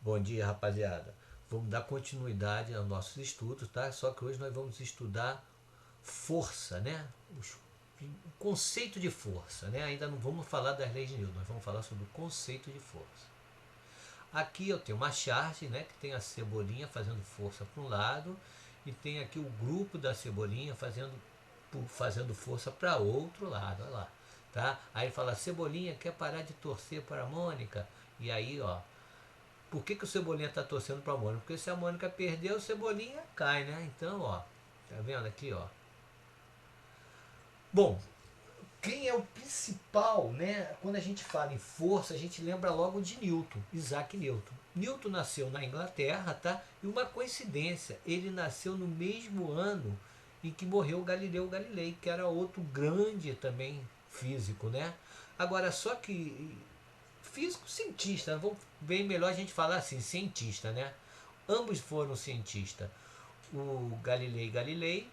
Bom dia, rapaziada. Vamos dar continuidade aos nossos estudos, tá? Só que hoje nós vamos estudar força, né? O conceito de força, né? Ainda não vamos falar das leis de Newton, nós vamos falar sobre o conceito de força. Aqui eu tenho uma charte, né? Que tem a cebolinha fazendo força para um lado e tem aqui o grupo da cebolinha fazendo força para outro lado, olha lá, tá? Aí fala, Cebolinha quer parar de torcer para a Mônica? E aí, ó, por que o Cebolinha está torcendo para a Mônica? Porque se a Mônica perder, o Cebolinha cai, né? Então, ó, tá vendo aqui, ó? Bom, quem é o principal, né? Quando a gente fala em força, a gente lembra logo de Newton, Isaac Newton. Newton nasceu na Inglaterra, tá? E uma coincidência, ele nasceu no mesmo ano em que morreu Galileu Galilei, que era outro grande também físico, né? Agora, só que físico cientista, bem melhor a gente falar assim, cientista, né? Ambos foram cientistas, o Galilei Galilei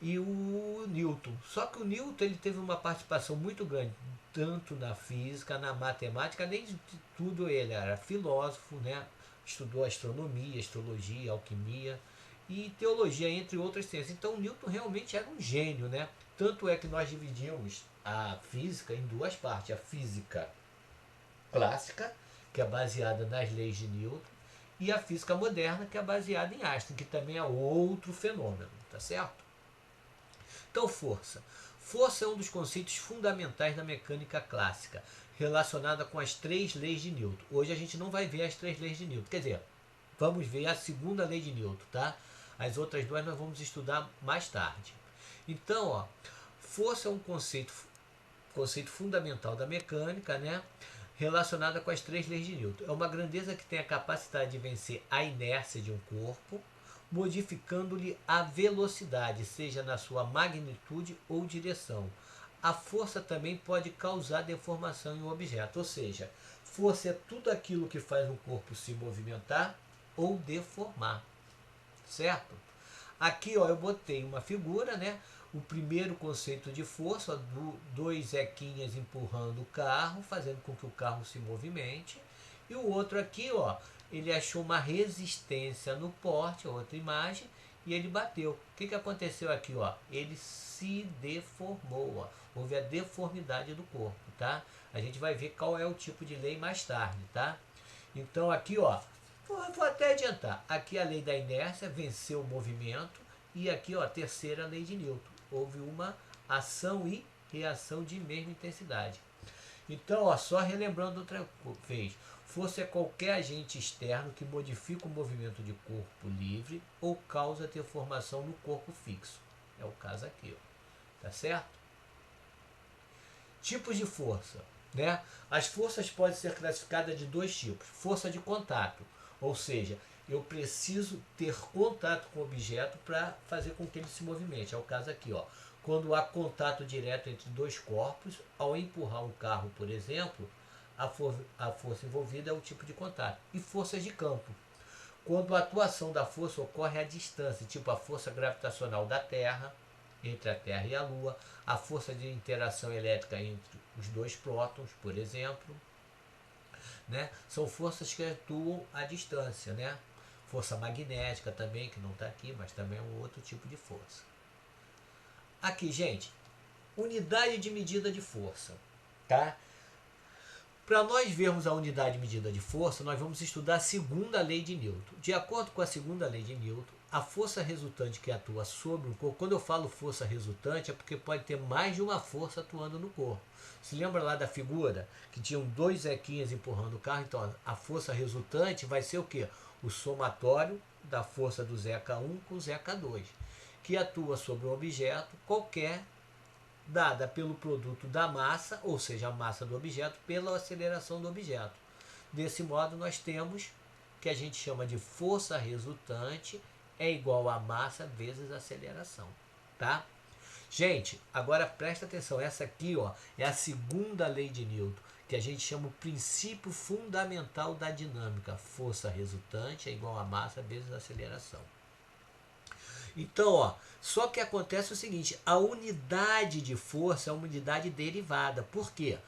e o Newton. Só que o Newton ele teve uma participação muito grande, tanto na física, na matemática, nem de tudo ele era filósofo, né? Estudou astronomia, astrologia, alquimia e teologia, entre outras ciências. Então o Newton realmente era um gênio, né? Tanto é que nós dividimos a física em duas partes, a física clássica, que é baseada nas leis de Newton, e a física moderna, que é baseada em Einstein, que também é outro fenômeno, tá certo? Então, força. Força é um dos conceitos fundamentais da mecânica clássica, relacionada com as três leis de Newton. Hoje a gente não vai ver as três leis de Newton, quer dizer, vamos ver a segunda lei de Newton, tá? As outras duas nós vamos estudar mais tarde. Então, ó, força é um conceito fundamental da mecânica, né? Relacionada com as três leis de Newton. É uma grandeza que tem a capacidade de vencer a inércia de um corpo, modificando-lhe a velocidade, seja na sua magnitude ou direção. A força também pode causar deformação em um objeto, ou seja, força é tudo aquilo que faz um corpo se movimentar ou deformar, certo? Aqui, ó, eu botei uma figura, né? O primeiro conceito de força, dois equinhas empurrando o carro, fazendo com que o carro se movimente. E o outro aqui, ó, ele achou uma resistência no porte, outra imagem, e ele bateu. O que aconteceu aqui, ó? Ele se deformou, ó. Houve a deformidade do corpo, tá? A gente vai ver qual é o tipo de lei mais tarde, tá? Então aqui, ó, vou até adiantar. Aqui a lei da inércia venceu o movimento e aqui, ó, a terceira lei de Newton. Houve uma ação e reação de mesma intensidade. Então, ó, só relembrando outra vez, força é qualquer agente externo que modifica o movimento de corpo livre ou causa deformação no corpo fixo. É o caso aqui, ó. Tá certo? Tipos de força, né? As forças podem ser classificadas de dois tipos. Força de contato, ou seja, eu preciso ter contato com o objeto para fazer com que ele se movimente. É o caso aqui, ó. Quando há contato direto entre dois corpos, ao empurrar um carro, por exemplo, a força envolvida é o tipo de contato. E forças de campo. Quando a atuação da força ocorre à distância, tipo a força gravitacional da Terra, entre a Terra e a Lua, a força de interação elétrica entre os dois prótons, por exemplo, né? São forças que atuam à distância, né? Força magnética também, que não está aqui, mas também é um outro tipo de força. Aqui, gente, unidade de medida de força, tá? Para nós vermos a unidade de medida de força, nós vamos estudar a segunda lei de Newton. De acordo com a segunda lei de Newton, a força resultante que atua sobre o corpo, quando eu falo força resultante, é porque pode ter mais de uma força atuando no corpo. Se lembra lá da figura que tinham dois equinhas empurrando o carro? Então a força resultante vai ser o quê? O somatório da força do Zeca 1 com o Zeca 2, que atua sobre um objeto qualquer dada pelo produto da massa, ou seja, a massa do objeto, pela aceleração do objeto. Desse modo, nós temos que a gente chama de força resultante é igual a massa vezes a aceleração, tá? Gente, agora presta atenção, essa aqui, ó, é a segunda lei de Newton, que a gente chama o princípio fundamental da dinâmica. Força resultante é igual a massa vezes a aceleração. Então, ó, só que acontece o seguinte, a unidade de força é uma unidade derivada. Por quê?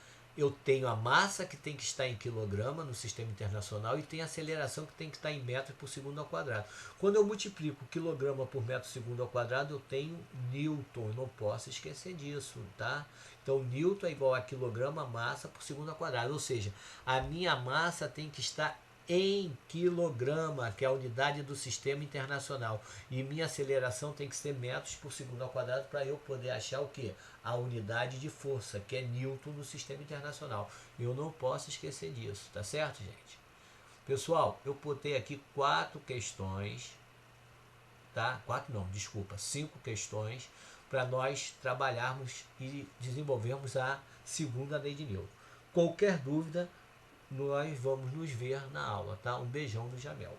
eu tenho a massa que tem que estar em quilograma no sistema internacional e tem a aceleração que tem que estar em metros por segundo ao quadrado. Quando eu multiplico quilograma por metro segundo ao quadrado, eu tenho Newton. Eu não posso esquecer disso, tá? Então, Newton é igual a quilograma massa por segundo ao quadrado. Ou seja, a minha massa tem que estar em quilograma, que é a unidade do sistema internacional. E minha aceleração tem que ser metros por segundo ao quadrado para eu poder achar o quê? A unidade de força, que é Newton no sistema internacional. Eu não posso esquecer disso, tá certo, gente? Pessoal, eu botei aqui 5 questões para nós trabalharmos e desenvolvermos a segunda lei de Newton. Qualquer dúvida, nós vamos nos ver na aula, tá? Um beijão do Jamel.